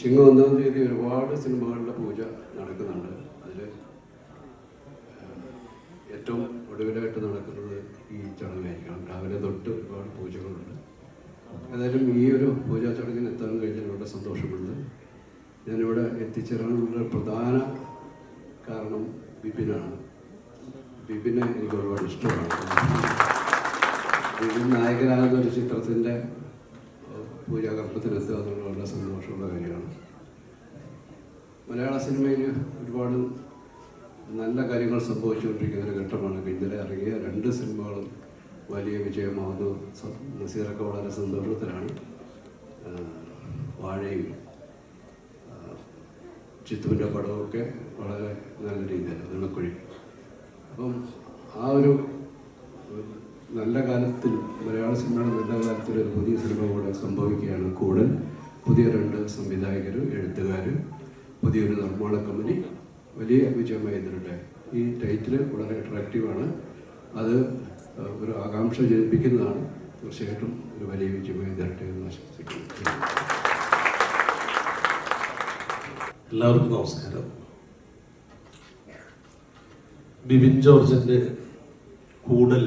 ചിങ്ങം 1-ാം തീയതി ഒരുപാട് സിനിമകളുടെ പൂജ നടക്കുന്നുണ്ട്. അതിൽ ഏറ്റവും ഒടുവിലായിട്ട് നടക്കുന്നത് ഈ ചടങ്ങായിരിക്കണം. രാവിലെ തൊട്ട് ഒരുപാട് പൂജകളുണ്ട്. ഏതായാലും ഈ ഒരു പൂജാ ചടങ്ങിന് എത്താൻ കഴിഞ്ഞാൽ വളരെ സന്തോഷമുണ്ട്. ഞാനിവിടെ എത്തിച്ചേരാനുള്ള പ്രധാന കാരണം ബിപിനാണ്. ബിപിനെ എനിക്ക് ഒരുപാട് ഇഷ്ടമാണ്. ബിപിൻ നായകനാകുന്ന ഒരു ചിത്രത്തിൻ്റെ പൂജാകർമ്മത്തിനെത്തുക എന്നുള്ള വളരെ സന്തോഷമുള്ള കാര്യമാണ്. മലയാള സിനിമയിൽ ഒരുപാട് നല്ല കാര്യങ്ങൾ സംഭവിച്ചുകൊണ്ടിരിക്കുന്ന ഒരു ഘട്ടമാണ്. ഇന്നലെ ഇറങ്ങിയ 2 സിനിമകളും വലിയ വിജയമാവുന്നു. നസീറൊക്കെ വളരെ സന്തോഷത്തിലാണ്. വാഴയും ചിത്തുവിൻ്റെ പടമൊക്കെ വളരെ നല്ല രീതിയിൽ നിണക്കുഴി. അപ്പം ആ ഒരു നല്ല കാലത്തിൽ മലയാള സിനിമയുടെ നല്ല കാലത്തിൽ ഒരു പുതിയ സിനിമ കൂടെ സംഭവിക്കുകയാണ്. കൂടെ പുതിയ 2 സംവിധായകർ, എഴുത്തുകാർ, പുതിയൊരു നിർമ്മാണ കമ്പനി, വലിയ വിജയമായി ഇതിനുണ്ട്. ഈ ടൈറ്റിൽ വളരെ അട്രാക്റ്റീവാണ്. അത് ഒരു ആകാംക്ഷ ജനിപ്പിക്കുന്നതാണ്. തീർച്ചയായിട്ടും ഒരു വലിയ വിജയമായി തരട്ടെ എന്ന് ആശംസിക്കുന്നു. എല്ലാവർക്കും നമസ്കാരം. ബിപിൻ ജോർജിൻ്റെ കൂടൽ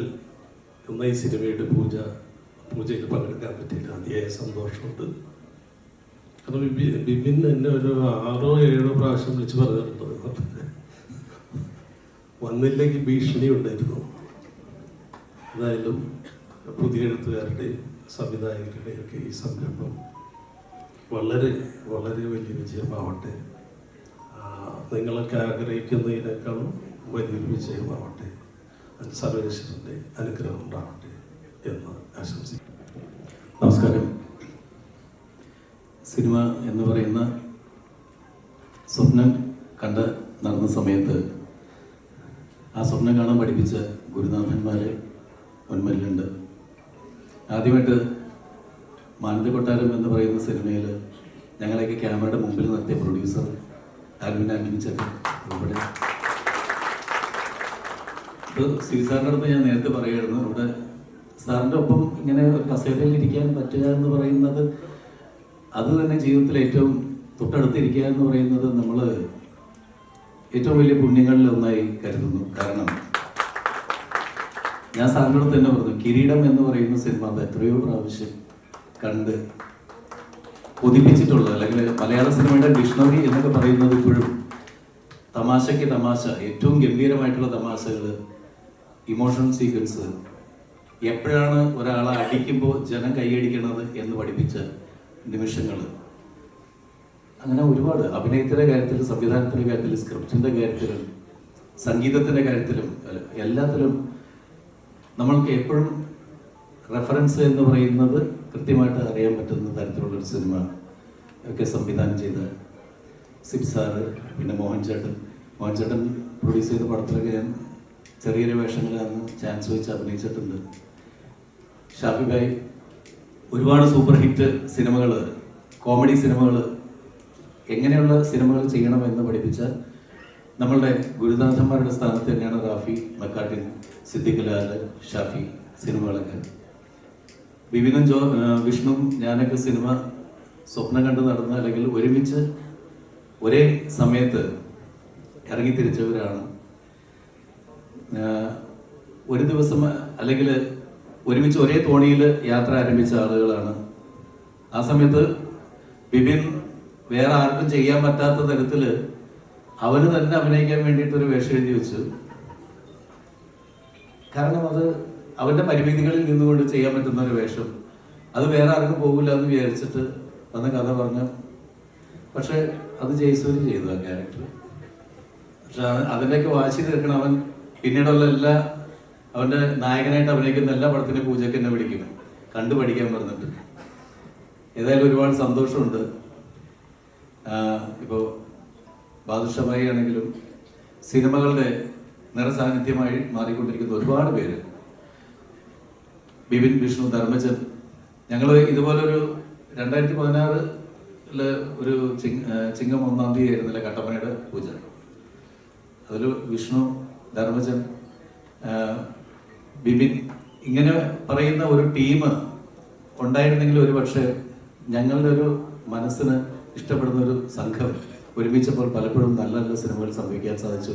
എന്ന ഈ സിനിമയുടെ പൂജയിൽ പങ്കെടുക്കാൻ പറ്റിയിട്ട് അതിയായ സന്തോഷമുണ്ട്. കാരണം ബിപിൻ എന്നെ ഒരു 6-7 പ്രാവശ്യം വിളിച്ച് പറഞ്ഞിട്ടുണ്ട്. വന്നില്ലെങ്കിൽ ഭീഷണി ഉണ്ടായിരുന്നു. എന്തായാലും പുതിയ എഴുത്തുകാരുടെയും സംവിധായകരുടെയും ഒക്കെ ഈ സംരംഭം വളരെ വളരെ വലിയ വിജയമാവട്ടെ. നിങ്ങളൊക്കെ ആഗ്രഹിക്കുന്നതിനേക്കാളും വലിയൊരു വിജയമാവട്ടെ. സർവേശ്വരൻ്റെ അനുഗ്രഹം ഉണ്ടാവട്ടെ എന്ന് ആശംസിക്കുന്നു. നമസ്കാരം. സിനിമ എന്ന് പറയുന്ന സ്വപ്നം കണ്ട് നടന്ന സമയത്ത് ആ സ്വപ്നം കാണാൻ പഠിപ്പിച്ച ഗുരുനാഥന്മാരെ മുൻമല്ലുണ്ട്. ആദ്യമായിട്ട് മാനന്ത കൊട്ടാരം എന്ന് പറയുന്ന സിനിമയിൽ ഞങ്ങളെയൊക്കെ ക്യാമറയുടെ മുമ്പിൽ നിർത്തിയ പ്രൊഡ്യൂസർ ആൽവിൻ ചേട്ടൻ ഇവിടെ. ഇപ്പോൾ സിരി സാറിൻ്റെ അടുത്ത് ഞാൻ നേരത്തെ പറയുമായിരുന്നു, ഇവിടെ സാറിൻ്റെ ഒപ്പം ഇങ്ങനെ ഒരു കസേരയിൽ ഇരിക്കാൻ പറ്റുക എന്ന് പറയുന്നത്, അത് തന്നെ ജീവിതത്തിൽ ഏറ്റവും തൊട്ടടുത്തിരിക്കുക എന്ന് പറയുന്നത് നമ്മൾ ഏറ്റവും വലിയ പുണ്യങ്ങളിൽ ഒന്നായി കരുതുന്നു. കാരണം ഞാൻ സാറിൻ്റെ അടുത്ത് തന്നെ പറഞ്ഞു, കിരീടം എന്ന് പറയുന്ന സിനിമ അത് എത്രയോ പ്രാവശ്യം കണ്ട് കൊതിപ്പിച്ചിട്ടുള്ളത്, അല്ലെങ്കിൽ മലയാള സിനിമയുടെ ഡിക്ഷണറി എന്നൊക്കെ പറയുന്നത് ഇപ്പോഴും തമാശയ്ക്ക് തമാശ, ഏറ്റവും ഗംഭീരമായിട്ടുള്ള തമാശകൾ, ഇമോഷണൽ സീക്വൻസ്, എപ്പോഴാണ് ഒരാളെ അടിക്കുമ്പോൾ ജനം കൈയടിക്കണത് എന്ന് പഠിപ്പിച്ച നിമിഷങ്ങൾ, അങ്ങനെ ഒരുപാട് അഭിനയത്തിൻ്റെ കാര്യത്തിൽ, സംവിധാനത്തിൻ്റെ കാര്യത്തിൽ, സ്ക്രിപ്റ്റിൻ്റെ കാര്യത്തിലും, സംഗീതത്തിൻ്റെ കാര്യത്തിലും, എല്ലാത്തിലും നമ്മൾക്ക് എപ്പോഴും റെഫറൻസ് എന്ന് പറയുന്നത് കൃത്യമായിട്ട് അറിയാൻ പറ്റുന്ന തരത്തിലുള്ളൊരു സിനിമ ഒക്കെ സംവിധാനം ചെയ്ത സിബ് സാറ്, പിന്നെ മോഹൻ ചേട്ടൻ പ്രൊഡ്യൂസ് ചെയ്ത പടത്തിലൊക്കെ ഞാൻ ചെറിയൊരു വേഷങ്ങളാണ് ചാൻസ് വെച്ച് അഭിനയിച്ചിട്ടുണ്ട്. ഷാഫി ഭായ് ഒരുപാട് സൂപ്പർ ഹിറ്റ് സിനിമകൾ, കോമഡി സിനിമകൾ, എങ്ങനെയുള്ള സിനിമകൾ ചെയ്യണമെന്ന് പഠിപ്പിച്ച നമ്മളുടെ ഗുരുനാഥന്മാരുടെ സ്ഥാനത്ത് തന്നെയാണ് റാഫി, മക്കാട്ടിൻ, സിദ്ദിഖ് ലാൽ, ഷാഫി സിനിമകളൊക്കെ. ബിപിനും വിഷ്ണുവും ഞാനൊക്കെ സിനിമ സ്വപ്നം കണ്ട് നടന്ന, അല്ലെങ്കിൽ ഒരുമിച്ച് ഒരേ സമയത്ത് ഇറങ്ങിത്തിരിച്ചവരാണ്. ഒരു ദിവസം അല്ലെങ്കിൽ ഒരുമിച്ച് ഒരേ തോണിയിൽ യാത്ര ആരംഭിച്ച ആളുകളാണ്. ആ സമയത്ത് ബിപിൻ വേറെ ആർക്കും ചെയ്യാൻ പറ്റാത്ത തരത്തിൽ അവന് തന്നെ അഭിനയിക്കാൻ വേണ്ടിയിട്ടൊരു വേഷം എഴുതി വെച്ചു. കാരണം അത് അവൻ്റെ പരിമിതികളിൽ നിന്നുകൊണ്ട് ചെയ്യാൻ പറ്റുന്ന ഒരു വേഷം, അത് വേറെ ആർക്കും പോകില്ല എന്ന് വിചാരിച്ചിട്ട് വന്ന കഥ പറഞ്ഞു. പക്ഷെ അത് ജയസൂര്യ ചെയ്തു ആ ക്യാരക്ടർ. പക്ഷെ അതിൻ്റെയൊക്കെ വാശി തീർക്കണം അവൻ. പിന്നീടുള്ള അവൻ്റെ നായകനായിട്ട് അഭിനയിക്കുന്ന എല്ലാ പടത്തിൻ്റെ പൂജയ്ക്ക് എന്നെ വിളിക്കും, കണ്ടു പഠിക്കാൻ പറഞ്ഞിട്ട്. ഏതായാലും ഒരുപാട് സന്തോഷമുണ്ട്. ഇപ്പോൾ ബാദുഷാഭായി ആണെങ്കിലും സിനിമകളുടെ നിറസാന്നിധ്യമായി മാറിക്കൊണ്ടിരിക്കുന്ന ഒരുപാട് പേര്, ബിപിൻ, വിഷ്ണു, ധർമ്മജൻ. ഞങ്ങൾ ഇതുപോലൊരു 2016 ഒരു ചിങ്ങം 1-ാം തീയതി ആയിരുന്നില്ല കട്ടപ്പനയുടെ പൂജ. അതിൽ വിഷ്ണു, ധർമ്മജൻ, ബിപിൻ ഇങ്ങനെ പറയുന്ന ഒരു ടീം ഉണ്ടായിരുന്നെങ്കിൽ ഒരു പക്ഷേ ഞങ്ങളുടെ ഒരു മനസ്സിന് ഇഷ്ടപ്പെടുന്ന ഒരു സംഘം ഒരുമിച്ചപ്പോൾ പലപ്പോഴും നല്ല നല്ല സിനിമകൾ സംഭവിക്കാൻ സാധിച്ചു.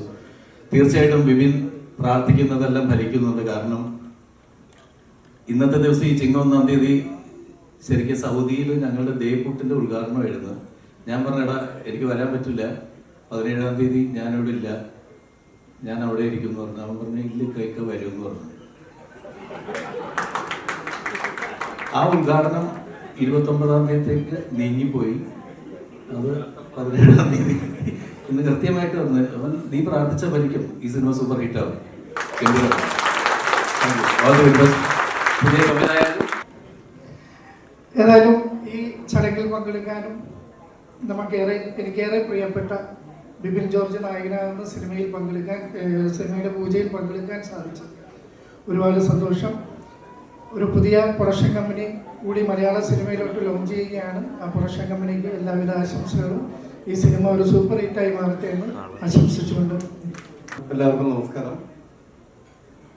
തീർച്ചയായിട്ടും വിപിൻ പ്രാർത്ഥിക്കുന്നതെല്ലാം ഫലിക്കുന്നുണ്ട്. കാരണം ഇന്നത്തെ ദിവസം ഈ ചിങ്ങം 1-ാം തീയതി ശരിക്കും സൗദിയിൽ ഞങ്ങളുടെ ദേവൂട്ടിൻ്റെ ഉദ്ഘാടനമായിരുന്നു. ഞാൻ പറഞ്ഞടാ എനിക്ക് വരാൻ പറ്റില്ല, 17-ാം തീയതി ഞാനിവിടെ ഇല്ല, ഞാൻ അവിടെ ഇരിക്കും എന്ന് പറഞ്ഞു. അവൻ പറഞ്ഞു ഇല്ല കൈക്ക് വരും എന്ന് പറഞ്ഞു. ആ ഉദ്ഘാടനം 29-ാം തീയതിക്ക് നീങ്ങിപ്പോയി. അത് 17-ാം തീയതി ഇന്ന് കൃത്യമായിട്ട് വന്ന് അവൻ നീ പ്രാർത്ഥിച്ച ഫലിക്കും, ഈ സിനിമ സൂപ്പർ ഹിറ്റ് ആവും. പുതിയ സംവിധായകൻ ഏതായാലും ഈ ചടങ്ങിൽ പങ്കെടുക്കാനും എനിക്കേറെ പ്രിയപ്പെട്ട ബിപിൻ ജോർജ് നായകനാകുന്ന സിനിമയുടെ പൂജയിൽ പങ്കെടുക്കാൻ സാധിച്ചു. ഒരുപാട് സന്തോഷം. ഒരു പുതിയ പ്രൊഡക്ഷൻ കമ്പനി കൂടി മലയാള സിനിമയിലോട്ട് ലോഞ്ച് ചെയ്യുകയാണ്. ആ പ്രൊഡക്ഷൻ കമ്പനിക്ക് എല്ലാവിധ ആശംസകളും. ഈ സിനിമ ഒരു സൂപ്പർ ഹിറ്റായി മാറട്ടെ എന്ന് ആശംസിച്ചുകൊണ്ട് എല്ലാവർക്കും നമസ്കാരം.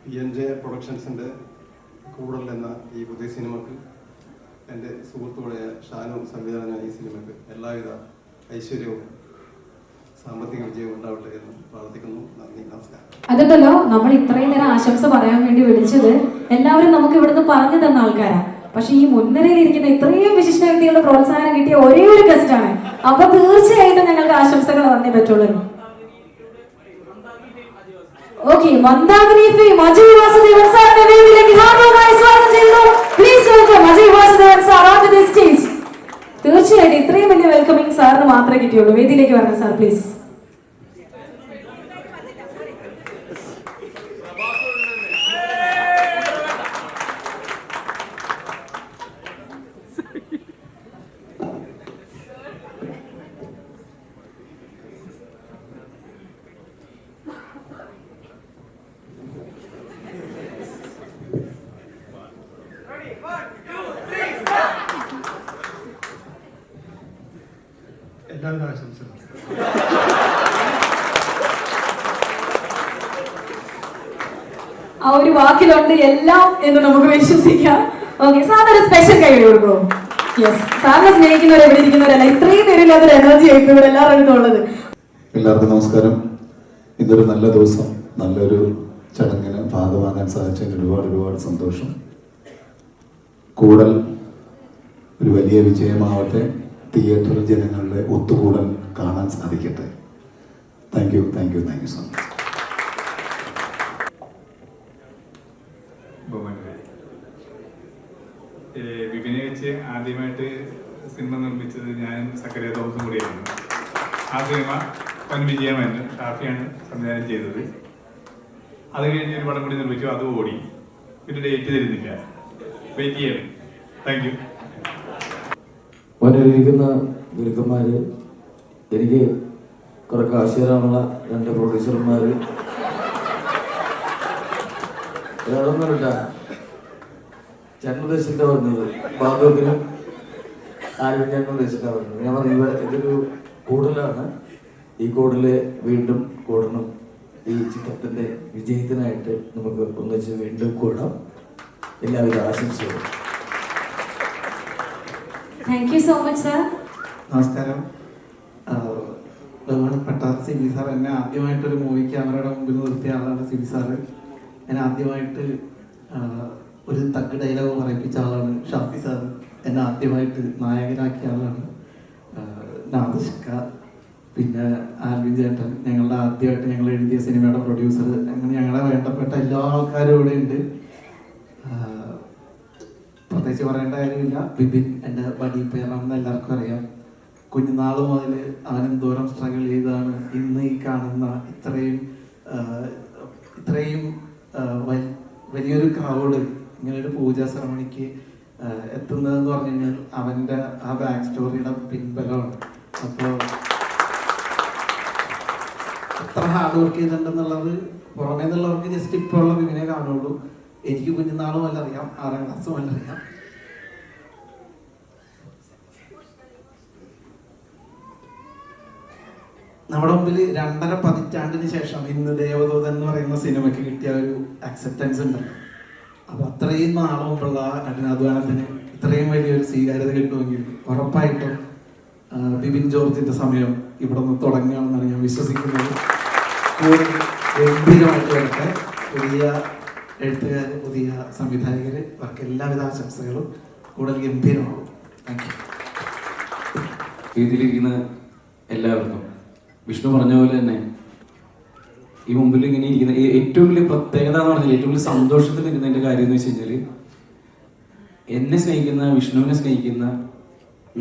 PNJ പ്രൊഡക്ഷൻസിൻ്റെ കൂടൽ എന്ന ഈ പുതിയ സിനിമക്ക് എൻ്റെ സുഹൃത്തുക്കളായ ഷാനു സംവിധാനം ഈ സിനിമയ്ക്ക് എല്ലാവിധ ഐശ്വര്യവും സാമ്പത്തിക വിജയവും ഉണ്ടാവട്ടെ എന്ന് പ്രാർത്ഥിക്കുന്നു. നന്ദി, നമസ്കാരം. അതല്ലോ നമ്മൾ ഇത്രയും നേരം ആശംസ പറയാൻ വേണ്ടി വിളിച്ചത് എല്ലാവരും നമുക്ക് ഇവിടുന്ന് പറഞ്ഞു തന്ന ആൾക്കാരാണ്. പക്ഷെ ഈ മുൻനിരയിൽ ഇരിക്കുന്ന ഇത്രയും വിശിഷ്ട വ്യക്തികളുടെ പ്രോത്സാഹനം കിട്ടിയ ഒരേ ഒരു ഗസ്റ്റാണ്. അപ്പൊ തീർച്ചയായിട്ടും ഞങ്ങൾക്ക് ആശംസകൾ വന്നേ പറ്റുള്ളൂ. ഓക്കെ, മന്ദാകിനി ഫെയിം അജയ് വാസുദേവൻ സാറിന്റെ വേദിയിലേക്ക് ഹാർദവമായി സ്വാഗതം ചെയ്യുന്നു. Please welcome Ajay Vasudevan sir on the stage. തീർച്ചയായിട്ടും ഇത്രയും വലിയ വെൽക്കമിങ് സാറിന് മാത്രമേ കിട്ടിയുള്ളൂ. വേദിയിലേക്ക് വരണം സാർ പ്ലീസ്. എല്ലാവരും ആശംസകൾ. ആ ഒരു വാക്കിലുണ്ട് എല്ലാം എന്ന് നമുക്ക് വിശ്വസിക്കാം. ഓക്കെ, സാറിന് ഒരു സ്പെഷ്യൽ കൈ കൊടുക്കുമോ? യെസ്, സാറിനെ സ്നേഹിക്കുന്നവർ എവിടെ ഇരിക്കുന്നവരല്ല, ഇത്രയും പേരില്ലാത്തൊരു എനർജി ആയിരിക്കും ഇവിടെ എല്ലാവരും അടുത്തുള്ളത്. എല്ലാവർക്കും നമസ്കാരം. ഇന്നൊരു നല്ല ദിവസം, നല്ലൊരു ചടങ്ങിന് ഭാഗമാകാൻ സാധിച്ചതിന് ഒരുപാട് സന്തോഷം. കൂടൽ ഒരു വലിയ വിജയമാവട്ടെ. തിയേറ്ററിൽ ജനങ്ങളുടെ ഒത്തുകൂടൽ കാണാൻ സാധിക്കട്ടെ. Thank you so much. വിപിനെ വെച്ച് ആദ്യമായിട്ട് സിനിമ നിർമ്മിച്ചത് ഞാനും സക്കറിയ തോമസും കൂടിയായിരുന്നു. ആ സിനിമ വൻ വിജയമായിരുന്നു. ഷാഫിയാണ് സംവിധാനം ചെയ്തത്. അത് കഴിഞ്ഞ് ഒരു പടം കൂടി നിർമ്മിച്ചു, അത് ഓടി. പിന്നെ ഡേറ്റ് തരുന്നില്ല, വെയിറ്റ് ചെയ്യണം. Thank you. വന്നിരിക്കുന്ന ഗുരുക്കന്മാര്, എനിക്ക് കുറെ കാശ് തരാനുള്ള 2 പ്രൊഡ്യൂസർമാര്, വേറൊന്നുമില്ല. ചേട്ടൻ ഉദ്ദേശിച്ചിട്ടാ പറഞ്ഞത്, ബാബുവിനും ആരും ചേട്ടൻ ഉദ്ദേശിച്ചിട്ടാ പറഞ്ഞത്. ഞാൻ പറഞ്ഞു ഇതൊരു കൂടുതലാണ്, ഈ കൂടുതല് വീണ്ടും കൂടണം. ഈ ചിത്രത്തിന്റെ വിജയത്തിനായിട്ട് നമുക്ക് ഒന്നിച്ച് വീണ്ടും കൂടാം. എല്ലാവിധ ആശംസകളും. Thank you so much sir. നമസ്കാരം. ബഹുമാനപ്പെട്ട സിബി സാർ എന്നെ ആദ്യമായിട്ടൊരു മൂവി ക്യാമറയുടെ മുമ്പിൽ നിർത്തിയ ആളാണ് സിബി സാറ്. എന്നെ ആദ്യമായിട്ട് ഒരു തഗ് ഡയലോഗ് പറയിപ്പിച്ച ആളാണ് ഷാഫി സാർ. എന്നെ ആദ്യമായിട്ട് നായകനാക്കിയ ആളാണ് നാദിഷ്ക. പിന്നെ ആൽവിൻ ചേട്ടൻ, ഞങ്ങളുടെ ആദ്യമായിട്ട് ഞങ്ങൾ എഴുതിയ സിനിമയുടെ പ്രൊഡ്യൂസർ. അങ്ങനെ ഞങ്ങളെ വേണ്ടപ്പെട്ട എല്ലാ ആൾക്കാരും ഇവിടെ ഉണ്ട്. പ്രത്യേകിച്ച് പറയേണ്ട കാര്യമില്ല. ബിപിൻ എൻ്റെ ബഡി പേരാണെന്ന് എല്ലാവർക്കും അറിയാം. കുഞ്ഞുനാൾ മുതൽ അവൻ എന്തോരം സ്ട്രഗിൾ ചെയ്താണ് ഇന്ന് ഈ കാണുന്ന ഇത്രയും വലിയൊരു ക്രൗഡ് ഇങ്ങനൊരു പൂജാ സെറമണിക്ക് എത്തുന്നതെന്ന് പറഞ്ഞു കഴിഞ്ഞാൽ അവൻ്റെ ആ ബാക്ക് സ്റ്റോറിയുടെ പിൻബലമാണ്. അപ്പോൾ എത്ര ഹാർഡ് വർക്ക് ചെയ്തിട്ടുണ്ടെന്നുള്ളത് പുറമേ നിന്നുള്ളവർക്ക് ജസ്റ്റ് ഇപ്പോൾ ഉള്ള ബിപിനെ കാണുള്ളൂ. എനിക്ക് കുഞ്ഞുനാൾ മുതൽ അറിയാം, 6ാം ക്ലാസ് മുതൽ അറിയാം. നമ്മുടെ മുമ്പിൽ 2.5 പതിറ്റാണ്ടിന് ശേഷം ഇന്ന് ദേവദൂതൻ എന്ന് പറയുന്ന സിനിമയ്ക്ക് കിട്ടിയ ഒരു അക്സെപ്റ്റൻസ് ഉണ്ടല്ലോ. അപ്പൊ അത്രയും നാളെ മുമ്പുള്ള കഠിനാധ്വാനത്തിന് ഇത്രയും വലിയൊരു സ്വീകാര്യത കിട്ടുമെങ്കിൽ ഉറപ്പായിട്ടും ബിബിൻ ജോർജിൻ്റെ സമയം ഇവിടെ നിന്ന് തുടങ്ങുകയാണെന്നാണ് ഞാൻ വിശ്വസിക്കുന്നത്. കൂടുതൽ ഗംഭീരമായിട്ട് വരട്ടെ. പുതിയ എഴുത്തുകാർ, പുതിയ സംവിധായകർ, അവർക്ക് എല്ലാവിധ ആശംസകളും. കൂടുതൽ ഗംഭീരമാകും. Thank you. ഇതിലിരിക്കുന്ന എല്ലാവർക്കും വിഷ്ണു പറഞ്ഞ പോലെ തന്നെ ഈ മുമ്പിൽ ഇങ്ങനെ ഇരിക്കുന്ന ഏറ്റവും വലിയ പ്രത്യേകത എന്ന് പറഞ്ഞാൽ, ഏറ്റവും വലിയ സന്തോഷത്തിൽ ഇരിക്കുന്നതിൻ്റെ കാര്യം എന്ന് വെച്ച് കഴിഞ്ഞാൽ, എന്നെ സ്നേഹിക്കുന്ന, വിഷ്ണുവിനെ സ്നേഹിക്കുന്ന,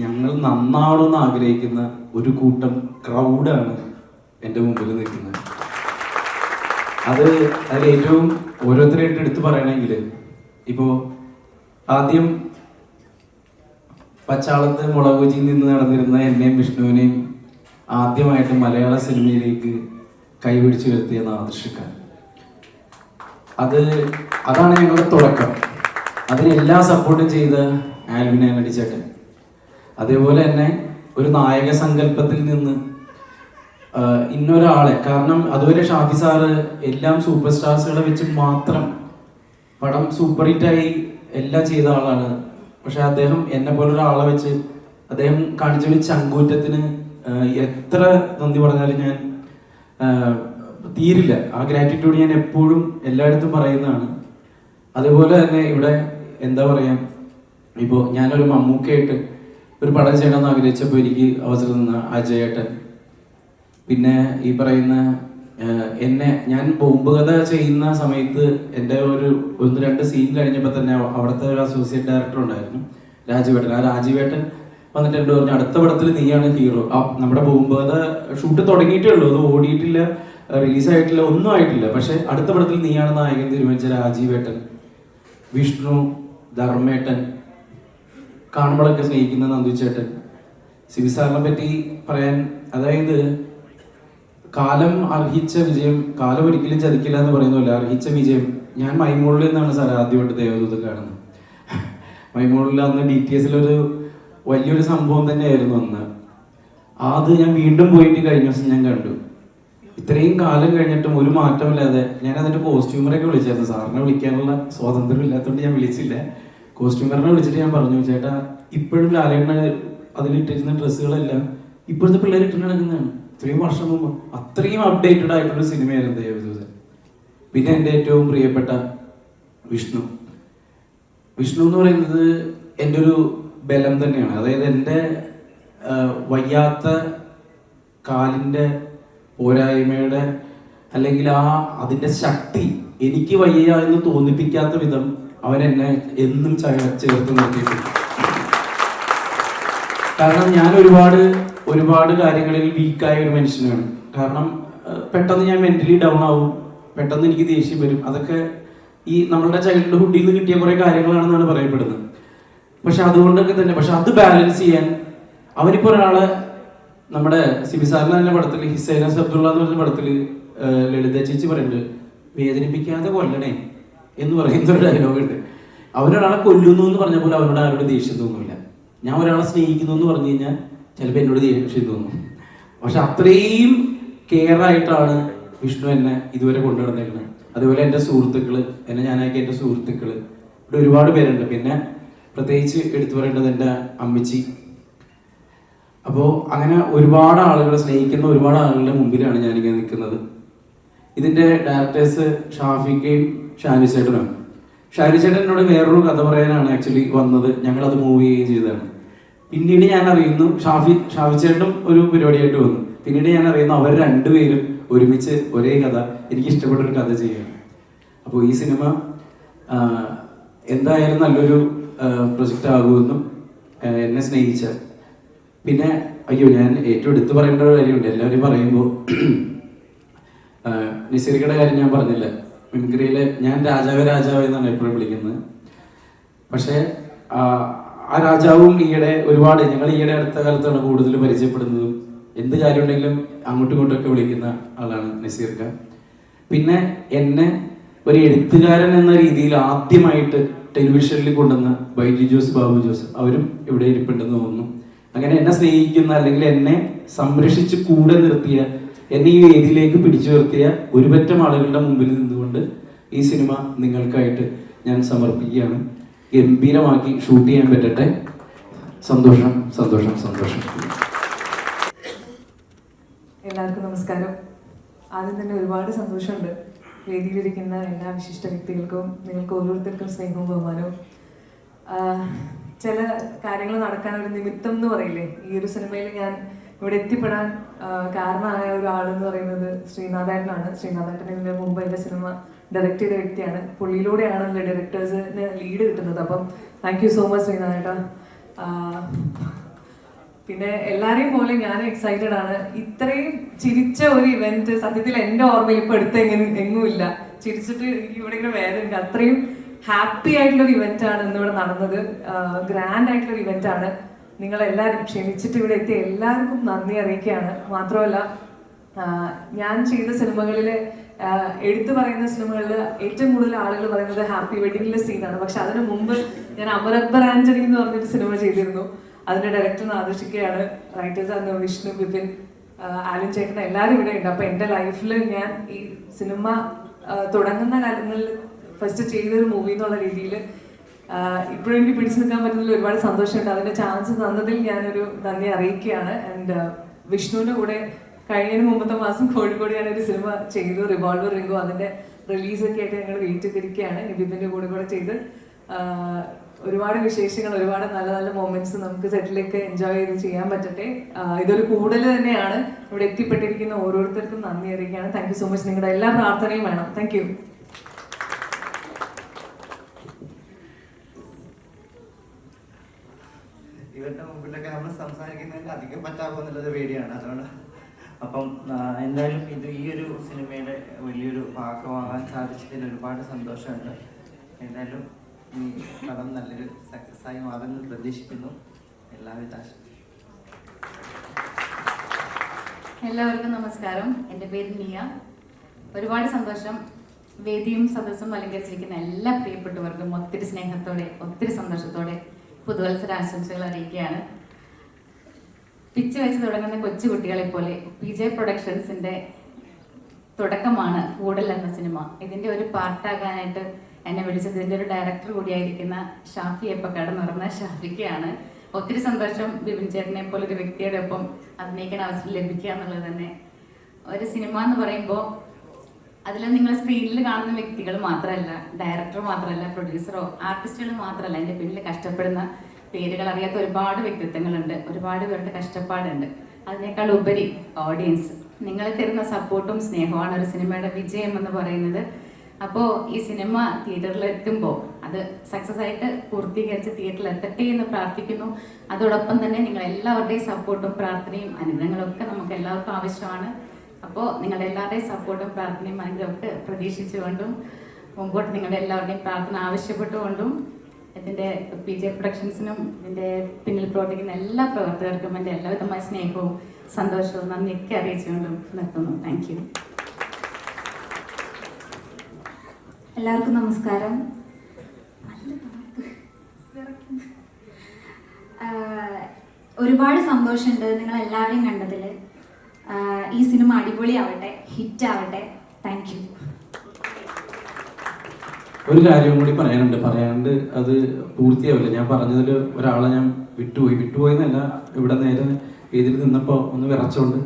ഞങ്ങൾ നന്നാവണമെന്ന് ആഗ്രഹിക്കുന്ന ഒരു കൂട്ടം ക്രൗഡാണ് എൻ്റെ മുമ്പിൽ നിൽക്കുന്നത്. അതിൽ ഏറ്റവും ഓരോരുത്തരായിട്ട് എടുത്ത് പറയണമെങ്കിൽ, ഇപ്പോൾ ആദ്യം പച്ചാളത്ത് മുളകുചിയിൽ നിന്ന് നടന്നിരുന്ന എന്നെയും വിഷ്ണുവിനെയും ആദ്യമായിട്ട് മലയാള സിനിമയിലേക്ക് കൈപിടിച്ചു വരുത്തിയ നാദൃശ്യക്കാർ, അതാണ് ഞങ്ങളുടെ തുടക്കം. അതിനെല്ലാ സപ്പോർട്ടും ചെയ്ത ആൽവിൻ ആന്റണി ചേട്ടൻ. അതേപോലെ തന്നെ ഒരു നായക സങ്കല്പത്തിൽ നിന്ന് ഇന്നൊരാളെ, കാരണം അതുവരെ ഷാഫി സാറ് എല്ലാം സൂപ്പർ സ്റ്റാർസുകളെ വെച്ച് മാത്രം പടം സൂപ്പർ ഹിറ്റായി എല്ലാം ചെയ്ത ആളാണ്. പക്ഷെ അദ്ദേഹം എന്നെ പോലെ ഒരാളെ വെച്ച് അദ്ദേഹം കാണിച്ചൊരു ചങ്കൂറ്റത്തിന് എത്ര നന്ദി പറഞ്ഞാലും ഞാൻ തീരില്ല. ആ ഗ്രാറ്റിറ്റ്യൂഡ് ഞാൻ എപ്പോഴും എല്ലായിടത്തും പറയുന്നതാണ്. അതേപോലെ തന്നെ ഇവിടെ എന്താ പറയാ, ഇപ്പോൾ ഞാനൊരു മമ്മൂക്കയായിട്ട് ഒരു പടം ചെയ്യണമെന്ന് ആഗ്രഹിച്ചപ്പോൾ എനിക്ക് അവസരം തന്ന അജയേട്ടൻ, പിന്നെ ഈ പറയുന്ന ഞാൻ ബോംബ് കഥ ചെയ്യുന്ന സമയത്ത് എൻ്റെ ഒരു 1-2 സീൻ കഴിഞ്ഞപ്പോൾ തന്നെ അവിടുത്തെ ഒരു അസോസിയേറ്റ് ഡയറക്ടർ ഉണ്ടായിരുന്നു, രാജീവേട്ടൻ. ആ രാജീവേട്ടൻ വന്നിട്ട് എന്നോട് പറഞ്ഞു, അടുത്ത പടത്തിൽ നീയാണ് ഹീറോ. നമ്മുടെ ബോംബ് കഥ ഷൂട്ട് തുടങ്ങിയിട്ടേ ഉള്ളൂ, അത് ഓടിയിട്ടില്ല, റിലീസായിട്ടില്ല, ഒന്നും ആയിട്ടില്ല. പക്ഷെ അടുത്ത പടത്തിൽ നീയാണ് നായകൻ തീരുമാനിച്ച രാജീവേട്ടൻ, വിഷ്ണു, ധർമ്മേട്ടൻ, കാണുമ്പോഴൊക്കെ സ്നേഹിക്കുന്ന നന്ദുചേട്ടൻ, സിബി സാറിനെ പറ്റി പറയാൻ, അതായത് കാലം അർഹിച്ച വിജയം, കാലം ഒരിക്കലും ചതിക്കില്ല എന്ന് പറയുന്നില്ല, അർഹിച്ച വിജയം. ഞാൻ മൈമൂളിൽ നിന്നാണ് സാർ ആദ്യമായിട്ട് ദേവദൂതം കാണുന്നത്. മൈമൂളിൽ അന്ന് DTS വലിയൊരു സംഭവം തന്നെയായിരുന്നു അന്ന്. അത് ഞാൻ വീണ്ടും പോയിട്ട് കഴിഞ്ഞ ദിവസം ഞാൻ കണ്ടു. ഇത്രയും കാലം കഴിഞ്ഞിട്ടും ഒരു മാറ്റമില്ലാതെ ഞാൻ അതിൻ്റെ കോസ്റ്റ്യൂമറൊക്കെ വിളിച്ചായിരുന്നു. സാറിനെ വിളിക്കാനുള്ള സ്വാതന്ത്ര്യം ഇല്ലാത്തതുകൊണ്ട് ഞാൻ വിളിച്ചില്ല. കോസ്റ്റ്യൂമറിനെ വിളിച്ചിട്ട് ഞാൻ പറഞ്ഞു, ചേട്ടാ ഇപ്പോഴും ലാലേട്ടന് അതിലിട്ടിരുന്ന ഡ്രസ്സുകളെല്ലാം ഇപ്പോഴത്തെ പിള്ളേർ ഇട്ടിട്ട് നടക്കുന്നതാണ്. ഇത്രയും വർഷം മുമ്പ് അത്രയും അപ്ഡേറ്റഡ് ആയിട്ടുള്ള സിനിമയായിരുന്നു ദേവദൂതൻ. പിന്നെ എൻ്റെ ഏറ്റവും പ്രിയപ്പെട്ട വിഷ്ണു എന്ന് പറയുന്നത് എൻ്റെ ഒരു ബലം തന്നെയാണ്. അതായത് എൻ്റെ വയ്യാത്ത കാലിൻ്റെ പോരായ്മയുടെ അല്ലെങ്കിൽ അതിൻ്റെ ശക്തി എനിക്ക് വയ്യ എന്ന് തോന്നിപ്പിക്കാത്ത വിധം അവൻ എന്നെ എന്നും ചേർത്ത് നിർത്തിയിട്ടുണ്ട്. കാരണം ഞാൻ ഒരുപാട് കാര്യങ്ങളിൽ വീക്കായ ഒരു മനുഷ്യനാണ്. കാരണം പെട്ടെന്ന് ഞാൻ മെന്റലി ഡൗൺ ആവും, പെട്ടെന്ന് എനിക്ക് ദേഷ്യം വരും. അതൊക്കെ ഈ നമ്മളുടെ ചൈൽഡ്ഹുഡിൽ നിന്ന് കിട്ടിയ കുറെ കാര്യങ്ങളാണെന്നാണ് പറയപ്പെടുന്നത്. പക്ഷെ അതുകൊണ്ടൊക്കെ തന്നെ, പക്ഷെ അത് ബാലൻസ് ചെയ്യാൻ അവനിപ്പോ ഒരാളെ, നമ്മുടെ സിബി സാറിന് തന്നെ പടത്തിൽ ഹിസൈന അബ്ദുള്ള എന്ന് പറഞ്ഞ പടത്തിൽ ലളിത ചേച്ചി പറയുന്നുണ്ട്, വേദനിപ്പിക്കാതെ കൊല്ലണേ എന്ന് പറയുന്ന ഒരു ഡയലോഗ് ഉണ്ട്. അവരൊരാളെ കൊല്ലുന്നു എന്ന് പറഞ്ഞ പോലെ അവനോട് ആരോട് ദേഷ്യം തോന്നില്ല. ഞാൻ ഒരാളെ സ്നേഹിക്കുന്നു എന്ന് പറഞ്ഞു കഴിഞ്ഞാൽ ചിലപ്പോൾ എന്നോട് ദേഷ്യം തോന്നും. പക്ഷെ അത്രയും കെയർ ആയിട്ടാണ് വിഷ്ണു എന്നെ ഇതുവരെ കൊണ്ടുനടന്നേക്കുന്നത്. അതുപോലെ എൻ്റെ സുഹൃത്തുക്കള്, ഞാനാക്കി എൻ്റെ സുഹൃത്തുക്കള് ഇവിടെ ഒരുപാട് പേരുണ്ട്. പിന്നെ പ്രത്യേകിച്ച് എടുത്തു പറയേണ്ടത് എൻ്റെ അമ്മച്ചി. അപ്പോൾ അങ്ങനെ ഒരുപാട് ആളുകളെ സ്നേഹിക്കുന്ന ഒരുപാട് ആളുകളുടെ മുമ്പിലാണ് ഞാനിങ്ങനെ നിൽക്കുന്നത്. ഇതിൻ്റെ ഡയറക്ടേഴ്സ് ഷാഫിക്കയും ഷാനിച്ചേട്ടനാണ്. ഷാനിച്ചേട്ടൻ എന്നോട് വേറൊരു കഥ പറയാനാണ് ആക്ച്വലി വന്നത്. ഞങ്ങളത് മൂവ് ചെയ്യുകയും ചെയ്തതാണ്. പിന്നീട് ഞാൻ അറിയുന്നു ഷാഫിച്ചേട്ടനും ഒരു പരിപാടിയായിട്ട് വന്നു. പിന്നീട് ഞാൻ അറിയുന്നു അവർ രണ്ടുപേരും ഒരുമിച്ച് ഒരേ കഥ, എനിക്ക് ഇഷ്ടപ്പെട്ടൊരു കഥ ചെയ്യുകയാണ്. അപ്പോൾ ഈ സിനിമ എന്തായാലും നല്ലൊരു പ്രൊജക്റ്റ് ആകുമെന്നും എന്നെ സ്നേഹിച്ച, പിന്നെ ഞാൻ ഏറ്റവും എടുത്തു പറയേണ്ട ഒരു കാര്യമുണ്ട്. എല്ലാവരും പറയുമ്പോൾ നിസരിക്കയുടെ കാര്യം ഞാൻ പറഞ്ഞില്ല. മിമിക്രിയിലെ ഞാൻ രാജാവ് എന്നാണ് എപ്പോഴും വിളിക്കുന്നത്. പക്ഷേ ആ രാജാവും ഞങ്ങൾ ഈയിടെ അടുത്ത കാലത്താണ് കൂടുതൽ പരിചയപ്പെടുന്നതും. എന്ത് കാര്യം ഉണ്ടെങ്കിലും അങ്ങോട്ടും ഇങ്ങോട്ടൊക്കെ വിളിക്കുന്ന ആളാണ് നസീർക്ക. പിന്നെ എന്നെ ഒരു എഴുത്തുകാരൻ എന്ന രീതിയിൽ ആദ്യമായിട്ട് ടെലിവിഷനിൽ കൊണ്ടുവന്ന ബൈജു ജോസ്, ബാബു ജോസ്, അവരും ഇവിടെ ഇരിപ്പുണ്ടെന്ന് തോന്നുന്നു. അങ്ങനെ എന്നെ സ്നേഹിക്കുന്ന, അല്ലെങ്കിൽ എന്നെ സംരക്ഷിച്ച് കൂടെ നിർത്തിയ, എന്നെ ഈ വേദിയിലേക്ക് പിടിച്ചു നിർത്തിയ ഒരുപറ്റം ആളുകളുടെ മുമ്പിൽ നിന്നുകൊണ്ട് ഈ സിനിമ നിങ്ങൾക്കായിട്ട് ഞാൻ സമർപ്പിക്കുകയാണ്. ഗംഭീരമാക്കി ഷൂട്ട് ചെയ്യാൻ പറ്റട്ടെ. സന്തോഷം. എല്ലാവർക്കും നമസ്കാരം. ആദ്യം തന്നെ ഒരുപാട് സന്തോഷമുണ്ട് വേദിയിലിരിക്കുന്ന എല്ലാ വിശിഷ്ട വ്യക്തികൾക്കും, നിങ്ങൾക്ക് ഓരോരുത്തർക്കും സ്നേഹവും ബഹുമാനവും. ചില കാര്യങ്ങൾ നടക്കാൻ ഒരു നിമിത്തം എന്ന് പറയില്ലേ, ഈ ഒരു സിനിമയിൽ ഞാൻ ഇവിടെ എത്തിപ്പെടാൻ കാരണമായ ഒരാളെന്ന് പറയുന്നത് ശ്രീനാഥേട്ടനാണ്. ശ്രീനാഥേട്ടൻ ഇതിന് മുമ്പ് എൻ്റെ സിനിമ ഡയറക്റ്റ് ചെയ്ത വ്യക്തിയാണ്. പുള്ളിയിലൂടെയാണല്ലോ ഡയറക്ടേഴ്സിന് ലീഡ് കിട്ടുന്നത്. അപ്പം താങ്ക് യു സോ മച്ച് ശ്രീനാഥേട്ടാ. പിന്നെ എല്ലാവരെയും പോലെ ഞാൻ എക്സൈറ്റഡ് ആണ്. ഇത്രയും ചിരിച്ച ഒരു ഇവന്റ് സത്യത്തിൽ എൻ്റെ ഓർമ്മയിൽ ഇപ്പൊ എടുത്ത എങ്ങുമില്ല. ചിരിച്ചിട്ട് ഇവിടെ ഇങ്ങനെ വേദന. അത്രയും ഹാപ്പി ആയിട്ടുള്ളൊരു ഇവന്റ് ആണ് ഇന്നിവിടെ നടന്നത്. ഗ്രാൻഡ് ആയിട്ടുള്ളൊരു ഇവന്റ് ആണ്. നിങ്ങളെല്ലാവരും ക്ഷമിച്ചിട്ട് ഇവിടെ എത്തിയ എല്ലാവർക്കും നന്ദി അറിയിക്കുകയാണ്. മാത്രമല്ല, ഞാൻ ചെയ്ത സിനിമകളിൽ എടുത്തു പറയുന്ന സിനിമകളിൽ ഏറ്റവും കൂടുതൽ ആളുകൾ പറയുന്നത് ഹാപ്പി വെഡിങ്ങിലെ സീനാണ്. പക്ഷെ അതിനു മുമ്പ് ഞാൻ അമർ അക്ബർ ആന്റണി എന്ന് പറഞ്ഞൊരു സിനിമ ചെയ്തിരുന്നു. അതിന്റെ ഡയറക്ടറിനെ ആദർശിക്കുകയാണ്. റൈറ്റേഴ്സ് ആണ് വിഷ്ണു, ബിപിൻ, ആലിൻ ചേട്ടൻ, എല്ലാവരും ഇവിടെ ഉണ്ട്. അപ്പൊ എന്റെ ലൈഫിൽ ഞാൻ ഈ സിനിമ തുടങ്ങുന്ന കാലങ്ങളിൽ ഫസ്റ്റ് ചെയ്തൊരു മൂവി എന്നുള്ള രീതിയിൽ ഇപ്പോഴും എനിക്ക് പിടിച്ചു നിൽക്കാൻ പറ്റുന്നതിൽ ഒരുപാട് സന്തോഷമുണ്ട്. അതിന്റെ ചാൻസ് തന്നതിൽ ഞാനൊരു നന്ദി അറിയിക്കുകയാണ്. ആൻഡ് വിഷ്ണുവിന്റെ കൂടെ കഴിഞ്ഞതിന് മുമ്പത്തെ മാസം കോഴിക്കോട് ഞാനൊരു സിനിമ ചെയ്തു, റിവോൾവർ റിംഗോ. അതിന്റെ റിലീസൊക്കെ ആയിട്ട് ഞങ്ങൾ വെയിറ്റ് ചെയ്തിരിക്കുകയാണ്. ബിപിന്റെ കൂടെ ചെയ്ത് ഒരുപാട് വിശേഷങ്ങൾ, ഒരുപാട് നല്ല നല്ല മൊമെന്റ്സ് നമുക്ക് സെറ്റിലേക്ക് എൻജോയ് ചെയ്ത് ചെയ്യാൻ പറ്റട്ടെ. ഇതൊരു കൂടുതൽ തന്നെയാണ്. ഇവിടെ എത്തിപ്പെട്ടിരിക്കുന്ന ഓരോരുത്തർക്കും നന്ദി അറിയിക്കുകയാണ്. Thank you so much. നിങ്ങളുടെ എല്ലാ പ്രാർത്ഥനയും വേണം. Thank you. ഇവരുടെ മുമ്പിലൊക്കെ നമ്മൾ സംസാരിക്കുന്നതിന് അധികം പറ്റാമോ എന്നുള്ളത് പേടിയാണ്. അതുകൊണ്ട് അപ്പം എന്തായാലും ഈ ഒരു സിനിമയുടെ വലിയൊരു ഭാഗമാകാൻ സാധിച്ചതിൽ ഒരുപാട് സന്തോഷമുണ്ട്. എന്തായാലും ഈ പടം നല്ലൊരു സക്സസ് ആയി മാറുമെന്ന് പ്രതീക്ഷിക്കുന്നു. എല്ലാവിധ എല്ലാവർക്കും നമസ്കാരം. എൻ്റെ പേര് മിയ. ഒരുപാട് സന്തോഷം. വേദിയും സദസ്സും അലങ്കരിച്ചിരിക്കുന്ന എല്ലാ പ്രിയപ്പെട്ടവർക്കും ഒത്തിരി സ്നേഹത്തോടെ, ഒത്തിരി സന്തോഷത്തോടെ പുതുവത്സര ആശംസകൾ അറിയിക്കുകയാണ്. പിച്ച് വെച്ച് തുടങ്ങുന്ന കൊച്ചു കുട്ടികളെ പോലെ PJ പ്രൊഡക്ഷൻസിൻ്റെ തുടക്കമാണ് കൂടൽ എന്ന സിനിമ. ഇതിൻ്റെ ഒരു പാർട്ടാകാനായിട്ട് എന്നെ വിളിച്ചത് ഇതിൻ്റെ ഒരു ഡയറക്ടർ കൂടിയായിരിക്കുന്ന ഷാഫി എപ്പക്കാട് നിറഞ്ഞ ഷാഫിക്കാണ്. ഒത്തിരി സന്തോഷം. ബിപിൻ ചേട്ടനെ പോലെ ഒരു വ്യക്തിയുടെ ഒപ്പം അഭിനയിക്കാൻ അവസരം ലഭിക്കുക എന്നുള്ളത് തന്നെ. ഒരു സിനിമ എന്ന് പറയുമ്പോൾ അതിൽ നിങ്ങൾ സ്ക്രീനിൽ കാണുന്ന വ്യക്തികൾ മാത്രമല്ല, ഡയറക്ടർ മാത്രമല്ല, പ്രൊഡ്യൂസറോ ആർട്ടിസ്റ്റുകൾ മാത്രമല്ല, അതിൻ്റെ പിന്നിൽ കഷ്ടപ്പെടുന്ന പേരുകൾ അറിയാത്ത ഒരുപാട് വ്യക്തിത്വങ്ങളുണ്ട്, ഒരുപാട് പേരുടെ കഷ്ടപ്പാടുണ്ട്. അതിനേക്കാൾ ഉപരി ഓഡിയൻസ് നിങ്ങൾ തരുന്ന സപ്പോർട്ടും സ്നേഹമാണ് ഒരു സിനിമയുടെ വിജയം എന്ന് പറയുന്നത്. അപ്പോൾ ഈ സിനിമ തിയേറ്ററിൽ എത്തുമ്പോൾ അത് സക്സസ് ആയിട്ട് പൂർത്തീകരിച്ച് തിയേറ്ററിൽ എത്തട്ടെ എന്ന് പ്രാർത്ഥിക്കുന്നു. അതോടൊപ്പം തന്നെ നിങ്ങൾ എല്ലാവരുടെയും സപ്പോർട്ടും പ്രാർത്ഥനയും അനുഗ്രഹങ്ങളും ഒക്കെ നമുക്ക് എല്ലാവർക്കും ആവശ്യമാണ്. അപ്പോൾ നിങ്ങളുടെ എല്ലാവരുടെയും സപ്പോർട്ടും പ്രാർത്ഥനയും അനുഗ്രഹവും ഒക്കെ പ്രതീക്ഷിച്ചുകൊണ്ടും മുമ്പോട്ട് നിങ്ങളുടെ എല്ലാവരുടെയും പ്രാർത്ഥന ആവശ്യപ്പെട്ടുകൊണ്ടും ഇതിൻ്റെ PJ പ്രൊഡക്ഷൻസിനും ഇതിൻ്റെ പിന്നിൽ പ്രവർത്തിക്കുന്ന എല്ലാ പ്രവർത്തകർക്കും എൻ്റെ എല്ലാവിധമായ സ്നേഹവും സന്തോഷവും നന്ദിയൊക്കെ അറിയിച്ചുകൊണ്ടും നിർത്തുന്നു. Thank you. എല്ലാവർക്കും നമസ്കാരം. ഒരുപാട് സന്തോഷമുണ്ട് നിങ്ങളെല്ലാവരെയും കണ്ടതിൽ. ഈ സിനിമ അടിപൊളിയാവട്ടെ, ഹിറ്റാവട്ടെ. Thank you. ഒരു കാര്യം കൂടി പറയാനുണ്ട്. അത് പൂർത്തിയാവില്ല. ഞാൻ പറഞ്ഞതിൽ ഒരാളെ ഞാൻ വിട്ടുപോയെന്നല്ല, ഇവിടെ നേരെ ഇതിൽ നിന്നപ്പോൾ ഒന്ന് വിറച്ചുകൊണ്ട്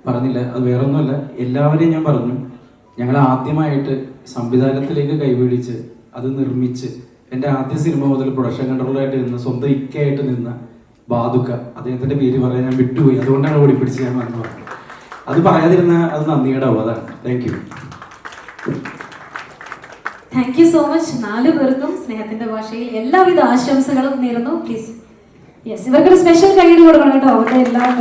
പറഞ്ഞില്ല. അത് വേറെ ഒന്നുമല്ല, എല്ലാവരെയും ഞാൻ പറഞ്ഞു. ഞങ്ങൾ ആദ്യമായിട്ട് സംവിധാനത്തിലേക്ക് കൈപിടിച്ച് അത് നിർമ്മിച്ച് എൻ്റെ ആദ്യ സിനിമ മുതൽ പ്രൊഡക്ഷൻ കൺട്രോളായിട്ട് നിന്ന് സ്വന്തം ഇക്കയായിട്ട് നിന്ന ബാദുക്ക, അദ്ദേഹത്തിൻ്റെ പേര് പറയാൻ ഞാൻ വിട്ടുപോയി. അതുകൊണ്ടാണ് ഓടിപ്പിടിച്ച് ഞാൻ വന്നു പറഞ്ഞത്. അത് പറയാതിരുന്ന അത് നന്ദിയുടെ അതാണ്. Thank you. Thank you so much. 4 പേർക്കും സ്നേഹത്തിന്റെ ഭാഷയിൽ എല്ലാവിധ ആശംസകളും നേരുന്നു. പ്ലീസ് യെസ്, ഇവർക്കൊരു സ്പെഷ്യൽ കൈയ്യടി കൊടുക്കണം കേട്ടോ.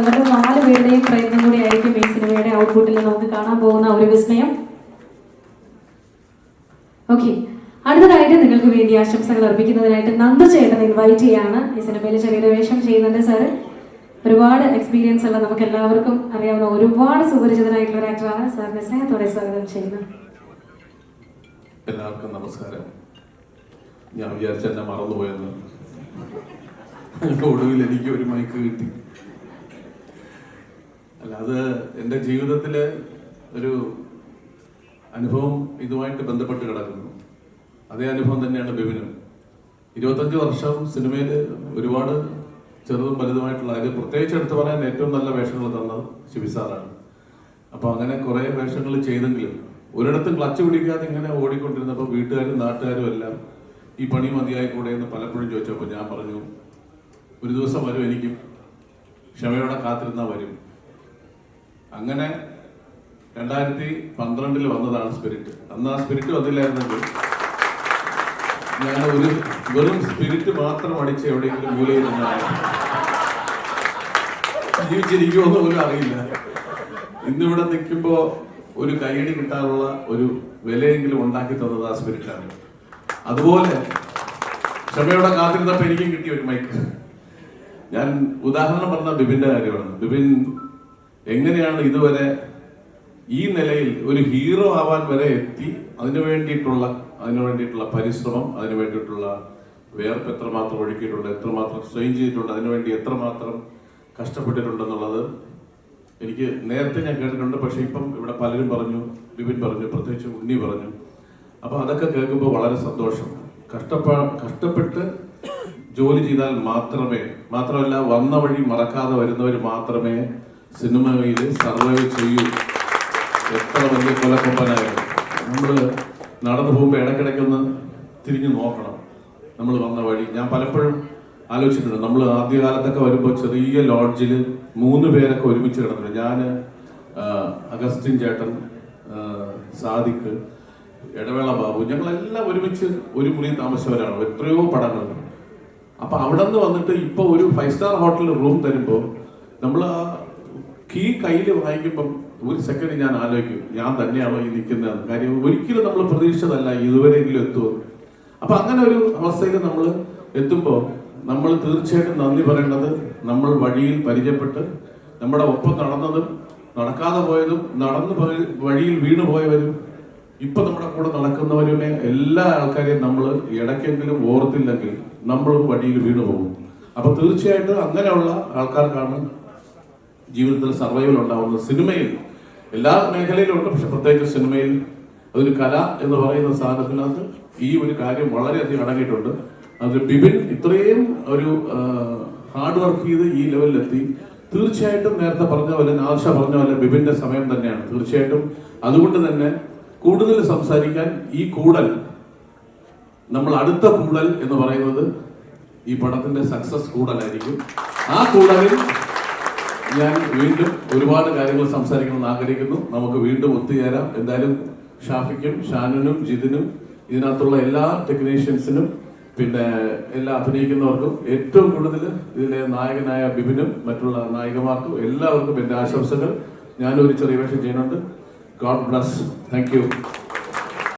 ഇവരുടെ 4 പേരുടെയും പ്രയത്നം കൂടി ആയിരിക്കും ഈ സിനിമയുടെ ഔട്ട്പുട്ടിൽ നമുക്ക് കാണാൻ പോകുന്ന ഒരു വിസ്മയം. ഓക്കെ, അടുത്തതായിട്ട് നിങ്ങൾക്ക് വേണ്ടി ആശംസകൾ അർപ്പിക്കുന്നതിനായിട്ട് നന്ദു ചേട്ടൻ ഇൻവൈറ്റ് ചെയ്യാണ്. ഈ സിനിമയിൽ ചെറിയൊരു വേഷം ചെയ്യുന്നുണ്ട് സാറ്. ഒരുപാട് എക്സ്പീരിയൻസ് ഉള്ള നമുക്ക് എല്ലാവർക്കും അറിയാവുന്ന ഒരുപാട് സുപരിചിതനായിട്ടുള്ള ഒരു ആക്ടറാണ്. സാറിനെ സ്നേഹത്തോടെ സ്വാഗതം ചെയ്യുന്നു. എല്ലാവർക്കും നമസ്കാരം. ഞാൻ വിചാരിച്ച എന്നെ മറന്നുപോയെന്ന്. ഒടുവിൽ എനിക്ക് ഒരു മൈക്ക് കിട്ടി. അല്ല, അത് എൻ്റെ ജീവിതത്തിലെ ഒരു അനുഭവം ഇതുമായിട്ട് ബന്ധപ്പെട്ട് കിടക്കുന്നു. അതേ അനുഭവം തന്നെയാണ് ബിബിനും. 25 വർഷം സിനിമയിൽ ഒരുപാട് ചെറുതും വലുതുമായിട്ടുള്ള, അതിൽ പ്രത്യേകിച്ച് എടുത്തു പറയാൻ ഏറ്റവും നല്ല വേഷങ്ങൾ തന്നത് ശിവി സാറാണ്. അപ്പോൾ അങ്ങനെ കുറേ വേഷങ്ങൾ ചെയ്തെങ്കിലും ഒരിടത്തും ക്ലച്ച് പിടിക്കാതെ ഇങ്ങനെ ഓടിക്കൊണ്ടിരുന്നപ്പോൾ വീട്ടുകാരും നാട്ടുകാരും എല്ലാം ഈ പണി മതിയായി കൂടെ എന്ന് പലപ്പോഴും ചോദിച്ചപ്പോൾ ഞാൻ പറഞ്ഞു, ഒരു ദിവസം വരും, എനിക്കും ക്ഷമയോടെ കാത്തിരുന്നാൽ വരും. അങ്ങനെ 2012 വന്നതാണ് സ്പിരിറ്റ്. അന്ന് ആ സ്പിരിറ്റ് വന്നില്ലായിരുന്നെങ്കിൽ ഞാൻ ഒരു വെറും സ്പിരിറ്റ് മാത്രം അടിച്ച് എവിടെയെങ്കിലും മൂലയിൽ നിന്നായിരുന്നു ജീവിച്ചിരിക്കുമെന്ന് പോലും അറിയില്ല. ഇന്നിവിടെ നിൽക്കുമ്പോൾ ഒരു കൈയടി കിട്ടാനുള്ള ഒരു വിലയെങ്കിലും ഉണ്ടാക്കി തന്നത് ആ സ്പിരിറ്റാണ്. അതുപോലെ ക്ഷമയോടെ കാത്തിരുന്നപ്പോൾ എനിക്കും കിട്ടിയ ഒരു മൈക്ക്. ഞാൻ ഉദാഹരണം പറഞ്ഞ ബിബിന്റെ കാര്യമാണ്. ബിബിൻ എങ്ങനെയാണ് ഇതുവരെ ഈ നിലയിൽ ഒരു ഹീറോ ആവാൻ വരെ എത്തി, അതിനു വേണ്ടിയിട്ടുള്ള പരിശ്രമം, അതിനു വേണ്ടിയിട്ടുള്ള വേർപ്പ് എത്രമാത്രം ഒഴുക്കിയിട്ടുണ്ട്, എത്രമാത്രം സ്ട്രെയിൻ ചെയ്തിട്ടുണ്ട്, അതിനുവേണ്ടി എത്രമാത്രം കഷ്ടപ്പെട്ടിട്ടുണ്ടെന്നുള്ളത് എനിക്ക് നേരത്തെ ഞാൻ കേട്ടിട്ടുണ്ട്. പക്ഷെ ഇപ്പം ഇവിടെ പലരും പറഞ്ഞു, ബിബിൻ പറഞ്ഞു, പ്രത്യേകിച്ച് ഉണ്ണി പറഞ്ഞു. അപ്പൊ അതൊക്കെ കേൾക്കുമ്പോൾ വളരെ സന്തോഷം. കഷ്ടപ്പെട്ട് ജോലി ചെയ്താൽ മാത്രമല്ല വന്ന വഴി മറക്കാതെ വരുന്നവർ മാത്രമേ സിനിമയിൽ സർവൈവ് ചെയ്യൂ. എത്ര വലിയ കൊലക്കൊമ്പനായാലും നമ്മൾ നടന്നു പോകുമ്പോൾ ഇടയ്ക്കിടയ്ക്കൊന്ന് തിരിഞ്ഞു നോക്കണം നമ്മൾ വന്ന വഴി. ഞാൻ പലപ്പോഴും ആലോചിച്ചിട്ടുണ്ട്, നമ്മൾ ആദ്യകാലത്തൊക്കെ വരുമ്പോൾ ചെറിയ ലോഡ്ജിൽ 3 പേരൊക്കെ ഒരുമിച്ച് കിടന്നിട്ടുണ്ട്. ഞാൻ, അഗസ്റ്റിൻ ചേട്ടൻ, സാദിഖ്, ഇടവേള ബാബു, ഞങ്ങളെല്ലാം ഒരുമിച്ച് ഒരു മുറി താമസിച്ചവരാണ് എത്രയോ പടങ്ങൾ. അപ്പൊ അവിടെ നിന്ന് വന്നിട്ട് ഇപ്പൊ ഒരു 5 സ്റ്റാർ ഹോട്ടലിൽ റൂം തരുമ്പോൾ നമ്മൾ ആ കീ കയ്യിൽ വാങ്ങിക്കുമ്പം ഒരു സെക്കൻഡ് ഞാൻ ആലോചിക്കും, ഞാൻ തന്നെയാണോ ഈ നിൽക്കുന്നതെന്ന്. കാര്യം ഒരിക്കലും നമ്മൾ പ്രതീക്ഷിച്ചതല്ല ഇതുവരെയെങ്കിലും എത്തുമെന്ന്. അപ്പൊ അങ്ങനെ ഒരു അവസ്ഥയിൽ നമ്മൾ എത്തുമ്പോൾ നമ്മൾ തീർച്ചയായിട്ടും നന്ദി പറയേണ്ടത് നമ്മൾ വഴിയിൽ പരിചയപ്പെട്ട് നമ്മുടെ ഒപ്പം നടന്നതും നടക്കാതെ പോയതും വഴിയിൽ വീണു പോയവരും ഇപ്പൊ നമ്മുടെ കൂടെ നടക്കുന്നവരുമേ എല്ലാ ആൾക്കാരെയും നമ്മൾ ഇടയ്ക്കെങ്കിലും ഓർത്തില്ലെങ്കിൽ നമ്മളും വഴിയിൽ വീണു പോകും. അപ്പൊ തീർച്ചയായിട്ടും അങ്ങനെയുള്ള ആൾക്കാർക്കാണ് ജീവിതത്തിൽ സർവൈവൽ ഉണ്ടാവുന്നത്. സിനിമയിൽ എല്ലാ മേഖലയിലും ഉണ്ട്, പക്ഷെ പ്രത്യേകിച്ച് സിനിമയിൽ അതൊരു കല എന്ന് പറയുന്ന സാധനത്തിനകത്ത് ഈ ഒരു കാര്യം വളരെയധികം അടങ്ങിയിട്ടുണ്ട്. അത് ബിബിൻ ഇത്രയും ഒരു ഹാർഡ് വർക്ക് ചെയ്ത് ഈ ലെവലിലെത്തി. തീർച്ചയായിട്ടും നേരത്തെ പറഞ്ഞ പോലെ, നാദിഷ പറഞ്ഞ പോലെ ബിബിന്റെ സമയം തന്നെയാണ് തീർച്ചയായിട്ടും. അതുകൊണ്ട് തന്നെ കൂടുതൽ സംസാരിക്കാൻ ഈ കൂടൽ, നമ്മൾ അടുത്ത കൂടൽ എന്ന് പറയുന്നത് ഈ പടത്തിന്റെ സക്സസ് കൂടലായിരിക്കും. ആ കൂടലിൽ ഞാൻ വീണ്ടും ഒരുപാട് കാര്യങ്ങൾ സംസാരിക്കണമെന്ന് ആഗ്രഹിക്കുന്നു. നമുക്ക് വീണ്ടും ഒത്തുചേരാം. എന്തായാലും ഷാഫിക്കും ഷാനുനും ജിതിനും ഇതിനകത്തുള്ള എല്ലാ ടെക്നീഷ്യൻസിനും പിന്നെ എല്ലാ അഭിനയിക്കുന്നവർക്കും ഏറ്റവും കൂടുതൽ ഇതിലെ നായകനായ ബിബിനും മറ്റുള്ള നായികമാർക്കും എല്ലാവർക്കും എൻ്റെ ആശംസകൾ. ഞാനൊരു ചെറിയ വേഷം ചെയ്യുന്നുണ്ട്. God bless. Thank you.